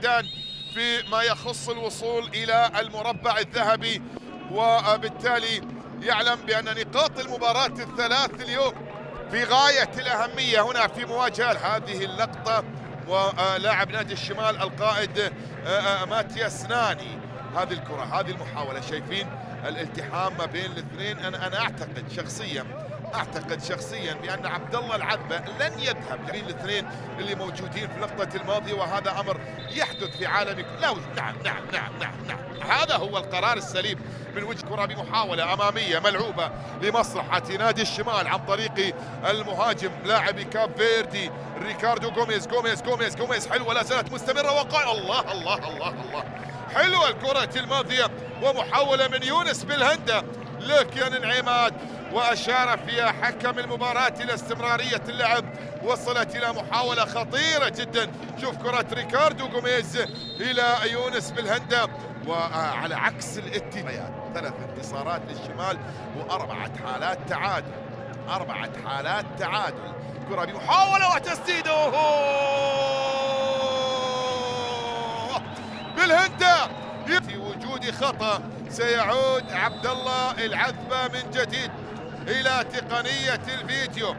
حمدان في ما يخص الوصول إلى المربع الذهبي، وبالتالي يعلم بأن نقاط المباراة الثلاث اليوم في غاية الأهمية هنا في مواجهة هذه اللقطة. ولاعب نادي الشمال القائد ماتياس ناني، هذه الكرة، هذه المحاولة، شايفين الالتحام ما بين الاثنين. أنا أعتقد شخصيا بأن عبد الله العذبة لن يذهب بين الاثنين اللي موجودين في اللقطة الماضية، وهذا أمر يحدث في عالم. لا، نعم، هذا هو القرار السليم من وجه كرة بمحاولة أمامية ملعوبة لمصلحة نادي الشمال عن طريق المهاجم لاعب كاب فيردي ريكاردو غوميز. حلوة لا زالت مستمرة، وقال الله حلوة الكرة الماضية، ومحاولة من يونس بالهندة لكن عماد، وأشار فيها حكم المباراة إلى استمرارية اللعب. وصلت إلى محاولة خطيرة جدا، شوف كرة ريكاردو غوميز إلى يونس بالهندة. وعلى عكس الاتفاقيات 3 انتصارات للشمال وأربعة حالات تعادل. كرة بمحاولة وتسديده بالهندة. في وجود خطأ سيعود عبد الله العذبة من جديد إلى تقنية الفيديو،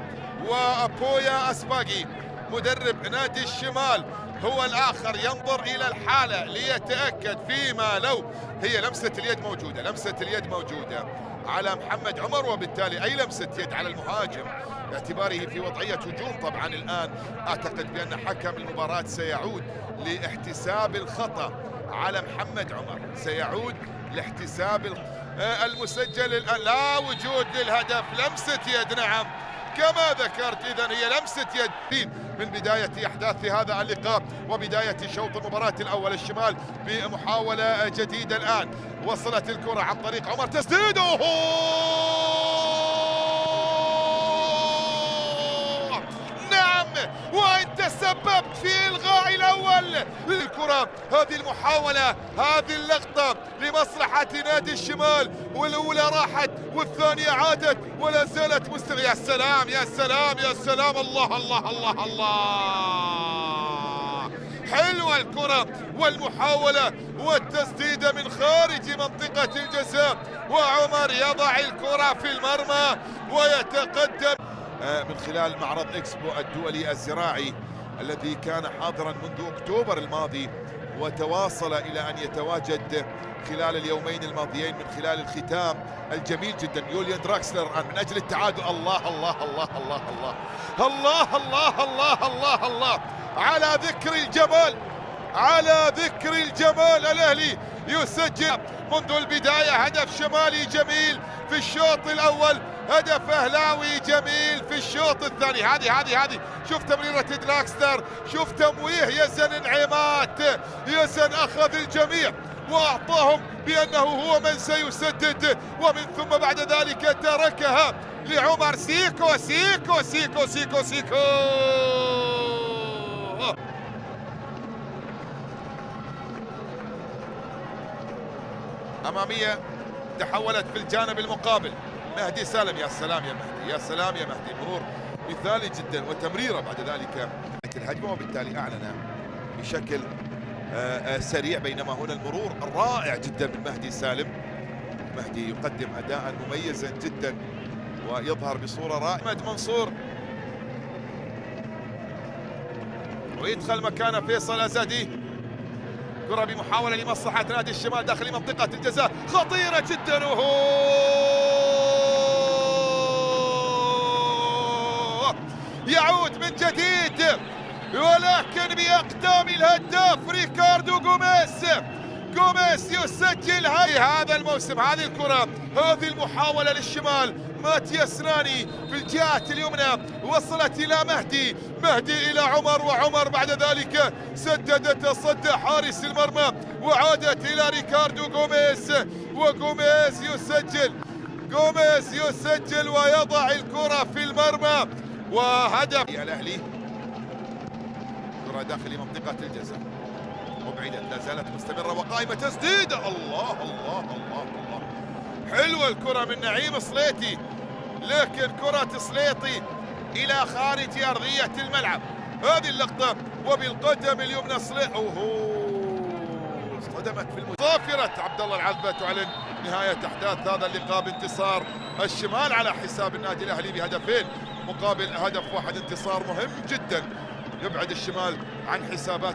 وبويا أسباغي مدرب نادي الشمال هو الآخر ينظر إلى الحالة ليتأكد فيما لو هي لمسة اليد موجودة على محمد عمر، وبالتالي أي لمسة يد على المهاجم باعتباره في وضعية هجوم. طبعا الآن أعتقد بأن حكم المباراة سيعود لاحتساب الخطأ على محمد عمر، سيعود لاحتساب المسجل الآن. لا وجود للهدف، لمسة يد، نعم كما ذكرت، إذن هي لمسة يد من بداية أحداث هذا اللقاء وبداية شوط المباراة الأول. الشمال بمحاولة جديدة الآن، وصلت الكرة عن طريق عمر، تسديده نعم، وأنت سببت في إلغاء الأول للكرة. هذه المحاولة، هذه اللقطة لمصلحة نادي الشمال، والأولى راحت والثانية عادت ولا زالت مستمرة. يا سلام، الله حلوة الكرة والمحاولة والتسديدة من خارج منطقة الجزاء، وعمر يضع الكرة في المرمى ويتقدم من خلال معرض إكسبو الدولي الزراعي الذي كان حاضرا منذ أكتوبر الماضي، وتواصل إلى أن يتواجد خلال اليومين الماضيين من خلال الختام الجميل جدا يوليان دراكسلر من أجل التعادل. الله على ذكر الجمال، الأهلي يسجل منذ البداية هدف شمالي جميل في الشوط الأول، هدف أهلاوي جميل في الشوط الثاني. هذه شوف تمريرة دراكسلر، شوف تمويه يزن انعمات، يزن أخذ الجميع وأعطاهم بأنه هو من سيسدد، ومن ثم بعد ذلك تركها لعمر. سيكو أمامية تحولت في الجانب المقابل، مهدي سالم. يا سلام يا مهدي، مرور مثالي جدا وتمريره بعد ذلك الهجمة، وبالتالي أعلن بشكل سريع. بينما هنا المرور الرائع جدا من مهدي سالم، مهدي يقدم أداء مميزا جدا ويظهر بصورة رائعة. أحمد منصور ويدخل مكانه فيصل أزدي. كرة بمحاولة لمصلحة نادي الشمال داخل منطقة الجزاء، خطيرة جدا، يعود من جديد ولكن بأقدام الهداف ريكاردو غوميز يسجل هذا الموسم. هذه الكرة، هذه المحاولة للشمال، ماتياس ناني في الجهة اليمنى، وصلت إلى مهدي إلى عمر، وعمر بعد ذلك سددت صد حارس المرمى وعادت إلى ريكاردو وغوميز يسجل ويضع الكرة في المرمى وهدف الأهلي. كرة داخل منطقة الجزاء مبعدة، لا زالت مستمرة وقائمة، تسديدة. الله حلوة الكرة من نعيم صليتي، لكن كرة صليتي إلى خارج أرضية الملعب. هذه اللقطة وبالقدم اليمنى صليتي صدمت في ظافرة عبد الله العذبة تعلن نهاية أحداث هذا اللقاء بانتصار الشمال على حساب النادي الأهلي بهدفين مقابل هدف واحد. انتصار مهم جدا يبعد الشمال عن حسابات